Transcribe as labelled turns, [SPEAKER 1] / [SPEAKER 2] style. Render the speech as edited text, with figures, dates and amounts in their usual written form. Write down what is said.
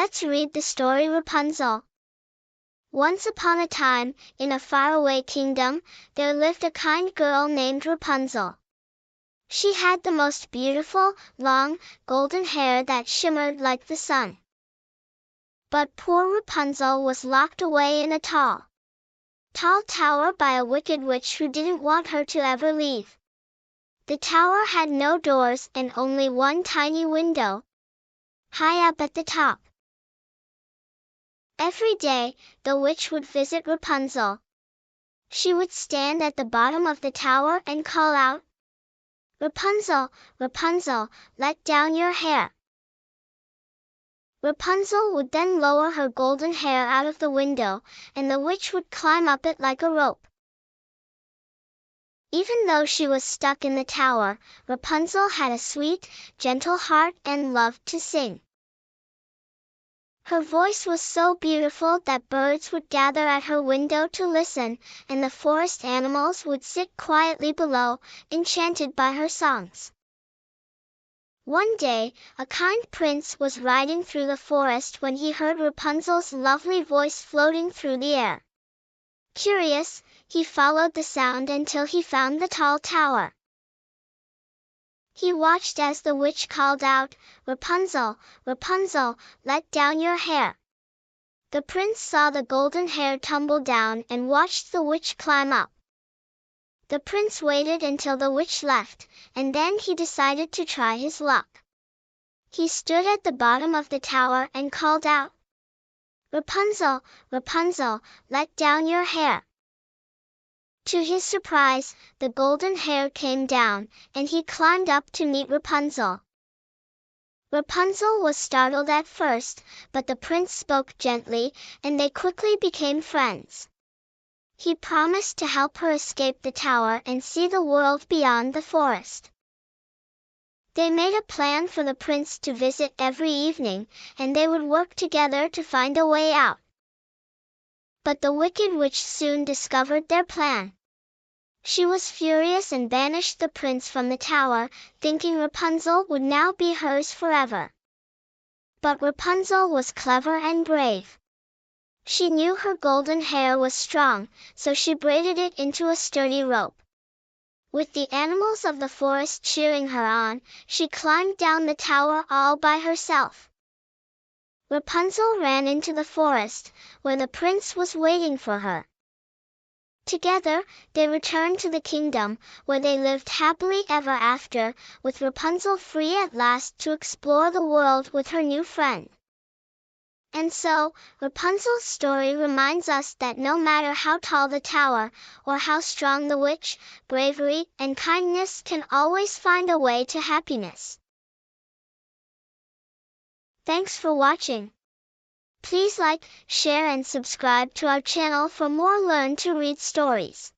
[SPEAKER 1] Let's read the story Rapunzel. Once upon a time, in a faraway kingdom, there lived a kind girl named Rapunzel. She had the most beautiful, long, golden hair that shimmered like the sun. But poor Rapunzel was locked away in a tall tower by a wicked witch who didn't want her to ever leave. The tower had no doors and only one tiny window, high up at the top. Every day, the witch would visit Rapunzel. She would stand at the bottom of the tower and call out, "Rapunzel, Rapunzel, let down your hair." Rapunzel would then lower her golden hair out of the window, and the witch would climb up it like a rope. Even though she was stuck in the tower, Rapunzel had a sweet, gentle heart and loved to sing. Her voice was so beautiful that birds would gather at her window to listen, and the forest animals would sit quietly below, enchanted by her songs. One day, a kind prince was riding through the forest when he heard Rapunzel's lovely voice floating through the air. Curious, he followed the sound until he found the tall tower. He watched as the witch called out, "Rapunzel, Rapunzel, let down your hair." The prince saw the golden hair tumble down and watched the witch climb up. The prince waited until the witch left, and then he decided to try his luck. He stood at the bottom of the tower and called out, "Rapunzel, Rapunzel, let down your hair." To his surprise, the golden hair came down, and he climbed up to meet Rapunzel. Rapunzel was startled at first, but the prince spoke gently, and they quickly became friends. He promised to help her escape the tower and see the world beyond the forest. They made a plan for the prince to visit every evening, and they would work together to find a way out. But the wicked witch soon discovered their plan. She was furious and banished the prince from the tower, thinking Rapunzel would now be hers forever. But Rapunzel was clever and brave. She knew her golden hair was strong, so she braided it into a sturdy rope. With the animals of the forest cheering her on, she climbed down the tower all by herself. Rapunzel ran into the forest, where the prince was waiting for her. Together, they returned to the kingdom, where they lived happily ever after, with Rapunzel free at last to explore the world with her new friend. And so, Rapunzel's story reminds us that no matter how tall the tower, or how strong the witch, bravery and kindness can always find a way to happiness. Thanks for watching. Please like, share and subscribe to our channel for more Learn to Read stories.